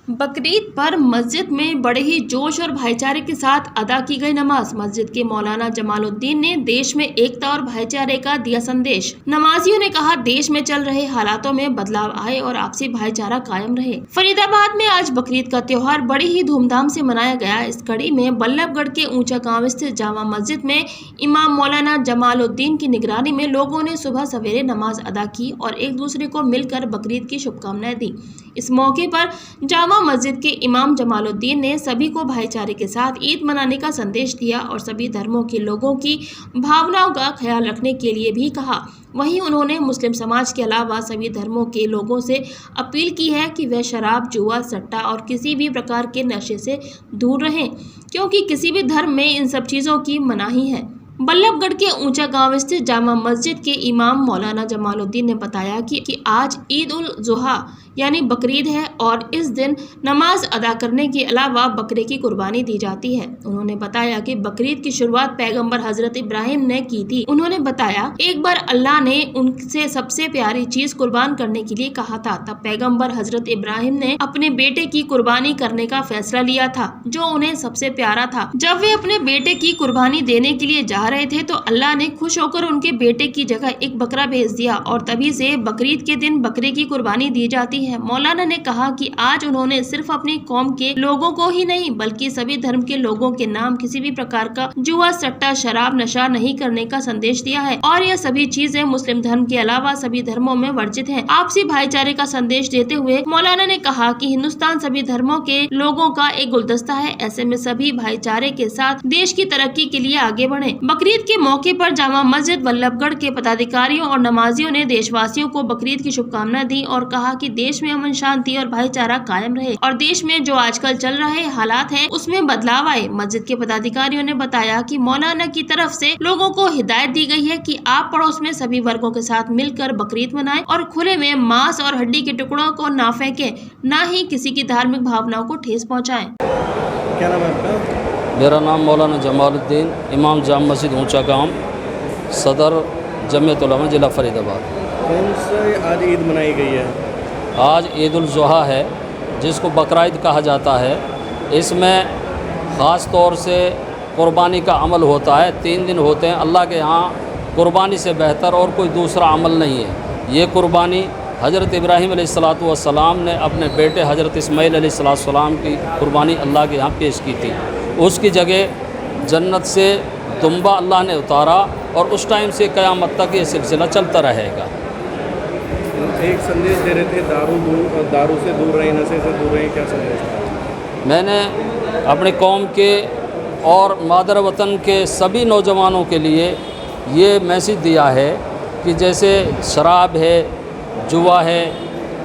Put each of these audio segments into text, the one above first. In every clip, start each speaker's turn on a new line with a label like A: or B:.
A: बकरीद पर मस्जिद में बड़े ही जोश और भाईचारे के साथ अदा की गई नमाज। मस्जिद के मौलाना जमालुद्दीन ने देश में एकता और भाईचारे का दिया संदेश। नमाजियों ने कहा, देश में चल रहे हालातों में बदलाव आए और आपसी भाईचारा कायम रहे। फरीदाबाद में आज बकरीद का त्योहार बड़ी ही धूमधाम से मनाया गया। इस कड़ी में बल्लभगढ़ के ऊंचा गांव स्थित जामा मस्जिद में इमाम मौलाना जमालुद्दीन की निगरानी में लोगों ने सुबह सवेरे नमाज अदा की और एक दूसरे को मिलकर बकरीद की शुभकामनाएं दी। इस मौके पर जामा मस्जिद के इमाम जमालुद्दीन ने सभी को भाईचारे के साथ ईद मनाने का संदेश दिया और सभी धर्मों के लोगों की भावनाओं का ख्याल रखने के लिए भी कहा। वहीं उन्होंने मुस्लिम समाज के अलावा सभी धर्मों के लोगों से अपील की है कि वे शराब, जुआ, सट्टा और किसी भी प्रकार के नशे से दूर रहें, क्योंकि किसी भी धर्म में इन सब चीज़ों की मनाही है। बल्लभगढ़ के ऊंचा गांव स्थित जामा मस्जिद के इमाम मौलाना जमालुद्दीन ने बताया कि आज ईद उल जुहा यानी बकरीद है और इस दिन नमाज अदा करने के अलावा बकरे की कुर्बानी दी जाती है। उन्होंने बताया कि बकरीद की शुरुआत पैगंबर हजरत इब्राहिम ने की थी। उन्होंने बताया, एक बार अल्लाह ने उनसे सबसे प्यारी चीज कुर्बान करने के लिए कहा था। तब पैगंबर हजरत इब्राहिम ने अपने बेटे की कुर्बानी करने का फैसला लिया था, जो उन्हें सबसे प्यारा था। जब वे अपने बेटे की कुर्बानी देने के लिए जा रहे थे तो अल्लाह ने खुश होकर उनके बेटे की जगह एक बकरा भेज दिया और तभी से बकरीद के दिन बकरे की कुर्बानी दी जाती है। मौलाना ने कहा कि आज उन्होंने सिर्फ अपनी कौम के लोगों को ही नहीं बल्कि सभी धर्म के लोगों के नाम किसी भी प्रकार का जुआ, सट्टा, शराब, नशा नहीं करने का संदेश दिया है और यह सभी चीजें मुस्लिम धर्म के अलावा सभी धर्मों में वर्जित हैं। आपसी भाईचारे का संदेश देते हुए मौलाना ने कहा कि हिंदुस्तान सभी धर्मों के लोगों का एक गुलदस्ता है। ऐसे में सभी भाईचारे के साथ देश की तरक्की के लिए आगे बढ़े। बकरीद के मौके पर जामा मस्जिद बल्लभगढ़ के पदाधिकारियों और नमाजियों ने देशवासियों को बकरीद की शुभकामनाएं दी और कहा कि देश में अमन, शांति और भाईचारा कायम रहे और देश में जो आजकल चल रहे हालात हैं उसमें बदलाव आए। मस्जिद के पदाधिकारियों ने बताया कि मौलाना की तरफ से लोगों को हिदायत दी गई है कि आप पड़ोस में सभी वर्गों के साथ मिलकर बकरीद मनाएं और खुले में मांस और हड्डी के टुकड़ों को ना फेंकें, ना ही किसी की धार्मिक भावनाओं को ठेस पहुँचाएं।
B: क्या नाम है आपका?
C: मेरा नाम मौलाना जमालुद्दीन, इमाम जामा मस्जिद ऊंचा गांव, सदर जमीयत उलमा जिला फरीदाबाद।
B: कौन सी आज ईद मनाई गई है?
C: आज ईद उल जुहा है, जिसको बकरीद कहा जाता है। इसमें ख़ास तौर से कुर्बानी का अमल होता है। 3 दिन होते हैं। अल्लाह के यहाँ कुर्बानी से बेहतर और कोई दूसरा अमल नहीं है। ये कुर्बानी हज़रत इब्राहीम अलैहिस्सलातु वस्सलाम ने अपने बेटे हज़रत इस्माईल अलैहिस्सलाम की कुर्बानी अल्लाह के यहाँ पेश की थी। उसकी जगह जन्नत से दुम्बा अल्लाह ने उतारा और उस टाइम से क़यामत तक ये सिलसिला चलता रहेगा।
B: एक संदेश दे रहे थे, दारू से दूर रहें, नशे से दूर रहें, क्या संदेश था?
C: मैंने अपने कौम के और मादर वतन के सभी नौजवानों के लिए ये मैसेज दिया है कि जैसे शराब है, जुआ है,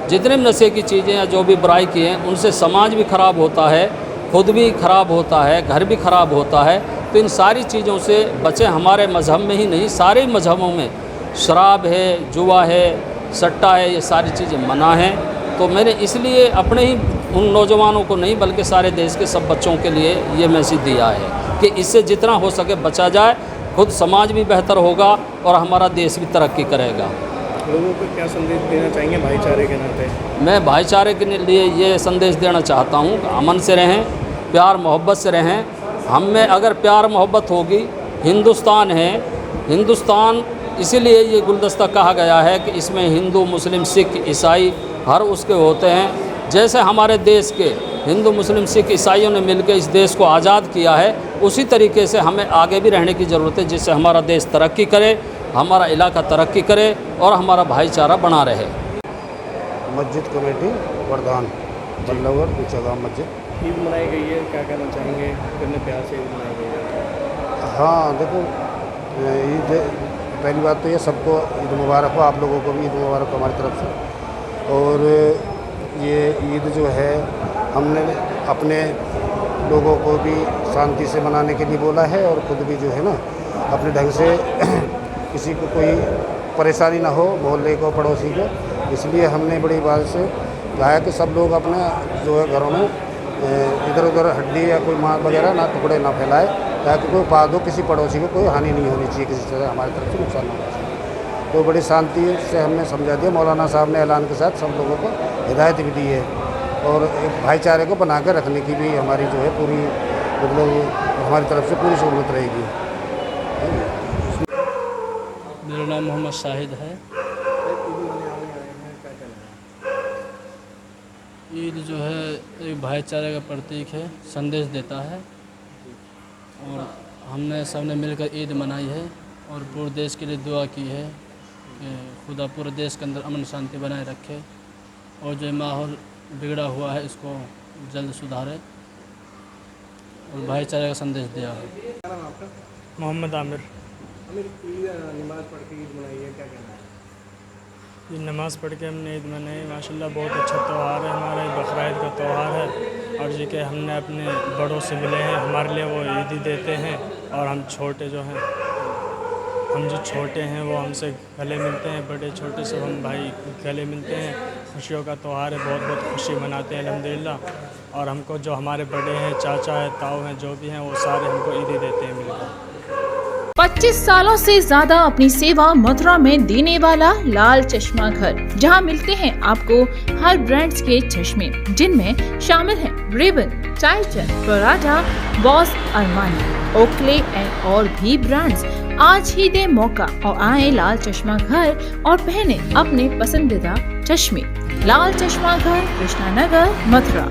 C: जितने भी नशे की चीज़ें या जो भी बुराई की हैं, उनसे समाज भी ख़राब होता है, खुद भी ख़राब होता है, घर भी ख़राब होता है। तो इन सारी चीज़ों से बचें। हमारे मज़हब में ही नहीं, सारे मज़हबों में शराब है, जुआ है, सट्टा है, ये सारी चीज़ें मना हैं। तो मैंने इसलिए अपने ही उन नौजवानों को नहीं बल्कि सारे देश के सब बच्चों के लिए ये मैसेज दिया है कि इससे जितना हो सके बचा जाए, खुद समाज भी बेहतर होगा और हमारा देश भी तरक्की करेगा।
B: लोगों को क्या संदेश देना चाहेंगे भाईचारे के नाते?
C: मैं भाईचारे के लिए ये संदेश देना चाहता हूँ कि अमन से रहें, प्यार मोहब्बत से रहें। हम में अगर प्यार मोहब्बत होगी, हिंदुस्तान है, हिंदुस्तान इसीलिए ये गुलदस्ता कहा गया है कि इसमें हिंदू, मुस्लिम, सिख, ईसाई हर उसके होते हैं। जैसे हमारे देश के हिंदू, मुस्लिम, सिख, ईसाइयों ने मिलकर इस देश को आज़ाद किया है, उसी तरीके से हमें आगे भी रहने की ज़रूरत है, जिससे हमारा देश तरक्की करे, हमारा इलाका तरक्की करे और हमारा भाईचारा बना रहे।
D: मस्जिद कमेटी प्रधान बल्लभगढ़ ऊंचा गांव मस्जिद।
B: ईद मनाई गई है, क्या कहना चाहेंगे? कितने प्यार से ईद मनाई गई है?
D: हाँ, देखो, ईद पहली बात तो ये सबको ईद मुबारक हो, आप लोगों को भी ईद मुबारक हो हमारी तरफ से। और ये ईद जो है हमने अपने लोगों को भी शांति से मनाने के लिए बोला है और ख़ुद भी जो है ना अपने ढंग से किसी को कोई परेशानी ना हो, मोहल्ले को, पड़ोसी को। इसलिए हमने बड़ी बात से कहा कि सब लोग अपने जो है घरों में इधर उधर हड्डी या कोई मांस वगैरह ना टुकड़े ना फैलाए, ताकि कोई बाद हो किसी पड़ोसी को कोई हानि नहीं होनी चाहिए, किसी तरह हमारी तरफ से नुकसान नहीं होना चाहिए। तो बड़ी शांति से हमने समझा दिया। मौलाना साहब ने ऐलान के साथ सब लोगों को हिदायत भी दी है और एक भाईचारे को बना कर रखने की भी हमारी जो है पूरी मतलब हमारी तरफ से पूरी सहूलत रहेगी।
E: मेरा नाम मोहम्मद शाहिद है। ईद जो है एक भाईचारे का प्रतीक है, संदेश देता है और हमने सबने मिलकर ईद मनाई है और पूरे देश के लिए दुआ की है कि खुदा पूरे देश के अंदर अमन शांति बनाए रखे और जो माहौल बिगड़ा हुआ है इसको जल्द सुधारे और भाईचारे का संदेश दिया है।
B: क्या नाम आपका?
F: मोहम्मद आमिर।
B: आमिर, ईद नमाज पढ़ के ईद मनाई है, क्या कहना है?
F: ये नमाज़ पढ़ के हमने ईद मनाई, माशाल्लाह बहुत अच्छा त्यौहार है हमारा, बकरा ईद का त्यौहार है और जी के हमने अपने बड़ों से मिले हैं, हमारे लिए वो ईद ही देते हैं और हम छोटे जो हैं, हम जो छोटे हैं वो हमसे गले मिलते हैं, बड़े छोटे सब हम भाई गले मिलते हैं। खुशियों का त्यौहार है, बहुत बहुत खुशी मनाते हैं अल्हम्दुलिल्लाह और हमको जो हमारे बड़े हैं, चाचा है, ताऊ हैं, जो भी हैं वो सारे हमको ईद ही देते हैं मिलकर।
G: 25 सालों से ज्यादा अपनी सेवा मथुरा में देने वाला लाल चश्मा घर, जहां मिलते हैं आपको हर ब्रांड्स के चश्मे, जिनमें शामिल हैं Rayban, Titan, Prada, Boss, Armani, Oakley and और भी ब्रांड्स। आज ही दे मौका और आए लाल चश्मा घर और पहने अपने पसंदीदा चश्मे। लाल चश्मा घर, कृष्णा नगर, मथुरा।